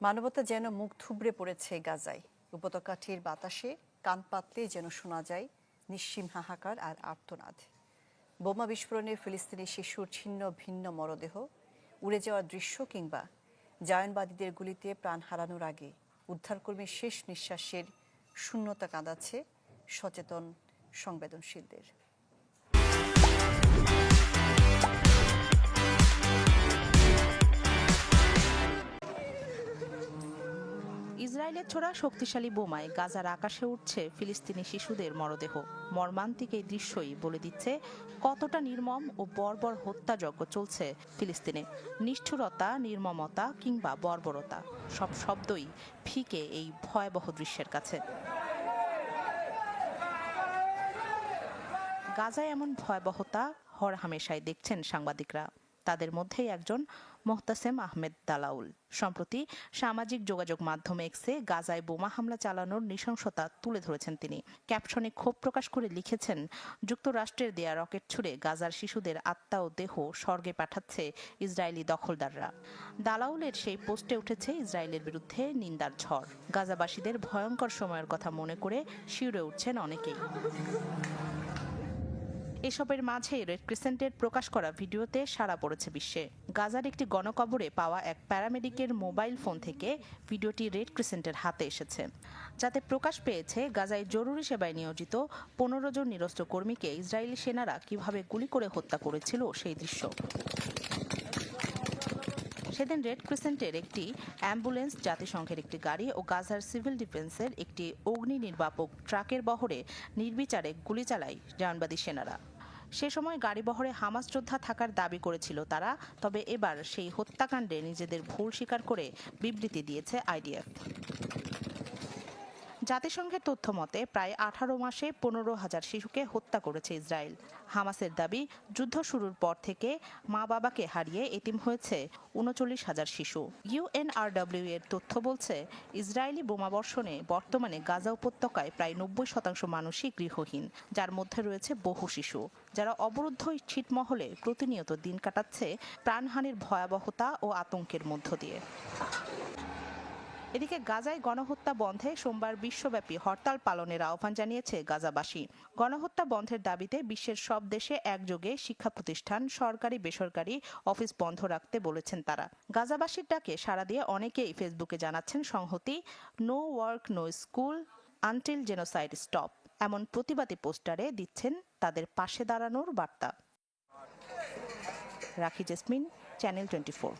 মানবতা যেন মুখ থুবড়ে পড়েছে গাজায়। উপত্যকাটির বাতাসে কান পাতলে যেন শোনা যায় নিঃসীম হাহাকার আর আর্তনাদ। বোমা বিস্ফোরণে ফিলিস্তিনি শিশুর ছিন্ন ভিন্ন মরদেহ, উড়ে যাওয়ার দৃশ্য কিংবা জায়নবাদীদের গুলিতে প্রাণ হারানোর আগে উদ্ধারকর্মীর শেষ নিঃশ্বাসের শূন্যতা কাঁদাচ্ছে সচেতন সংবেদনশীলদের। ইসরায়েলের ছোড়া শক্তিশালী বোমায় গাজার আকাশে উঠছে ফিলিস্তিনি শিশুদের মরদেহ। মর্মান্তিক এই দৃশ্যই বলে দিচ্ছে কতটা নির্মম ও বর্বর হত্যাযজ্ঞ চলছে ফিলিস্তিনে। নিষ্ঠুরতা, নির্মমতা কিংবা বর্বরতা সব শব্দই ফিকে এই ভয়াবহ দৃশ্যের কাছে। গাজায় এমন ভয়াবহতা হরহামেশাই দেখছেন সাংবাদিকরা। তাদের মধ্যেই একজন মোহতাসেম আহমেদ দালাউল। সম্প্রতি সামাজিক যোগাযোগ মাধ্যম এক্সে গাজায় বোমা হামলা চালানোর নৃশংসতা তুলে ধরেছেন তিনি। ক্যাপশনে ক্ষোভ প্রকাশ করে লিখেছেন, যুক্তরাষ্ট্রের দেয়া রকেট ছুড়ে গাজার শিশুদের আত্মা ও দেহ স্বর্গে পাঠাচ্ছে ইসরায়েলি দখলদাররা। দালাউলের সেই পোস্টে উঠেছে ইসরায়েলের বিরুদ্ধে নিন্দার ঝড়। গাজাবাসীদের ভয়ঙ্কর সময়ের কথা মনে করে শিউরে উঠছেন অনেকেই। এসবের মাঝে রেড ক্রিসেন্টের প্রকাশ করা ভিডিওতে সাড়া পড়েছে বিশ্বে। গাজার একটি গণকবরে পাওয়া এক প্যারামেডিকের মোবাইল ফোন থেকে ভিডিওটি রেড ক্রিসেন্টের হাতে এসেছে, যাতে প্রকাশ পেয়েছে গাজায় জরুরি সেবায় নিয়োজিত 15 জন নিরস্ত্র কর্মীকে ইসরায়েলি সেনারা কিভাবে গুলি করে হত্যা করেছিল সেই দৃশ্য। সেদিন রেড ক্রিসেন্টের একটি অ্যাম্বুলেন্স, জাতিসংঘের একটি গাড়ি ও গাজার সিভিল ডিফেন্সের একটি অগ্নি নির্বাপক ট্রাকের বহরে নির্বিচারে গুলি চালায় জায়নবাদী সেনারা। সে সময় গাড়িবহরে হামাস যোদ্ধা থাকার দাবি করেছিল তারা, তবে এবার সেই হত্যাকাণ্ডে নিজেদের ভুল স্বীকার করে বিবৃতি দিয়েছে আইডিএফ। জাতিসংঘের তথ্য মতে প্রায় 18 মাসে 15,000 শিশুকে হত্যা করেছে ইসরায়েল। হামাসের দাবি, যুদ্ধ শুরুর পর থেকে মা বাবাকে হারিয়ে এতিম হয়েছে 39,000 শিশু। ইউএনআরডব্লিউ এর তথ্য বলছে, ইসরায়েলি বোমাবর্ষণে বর্তমানে গাজা উপত্যকায় প্রায় 90% মানুষই গৃহহীন, যার মধ্যে রয়েছে বহু শিশু, যারা অবরুদ্ধ ছিটমহলে প্রতিনিয়ত দিন কাটাচ্ছে প্রাণহানির ভয়াবহতা ও আতঙ্কের মধ্য দিয়ে। এদিকে গাজায় গণহত্যা বন্ধে সোমবার বিশ্বব্যাপী হরতাল পালনের আহ্বান জানিয়েছে গাজাবাসী। গণহত্যা বন্ধের দাবিতে বিশ্বের সব দেশে একযোগে শিক্ষা প্রতিষ্ঠান, সরকারি বেসরকারি অফিস বন্ধ রাখতে বলেছেন তারা। গাজাবাসীর ডাকে সাড়া দিয়ে অনেকেই ফেসবুকে জানাচ্ছেন সংহতি, no work no school until genocide stop, এমন প্রতিবাদী পোস্টারে দিচ্ছেন তাদের পাশে দাঁড়ানোর বার্তা। রাখি জেসমিন, চ্যানেল 24।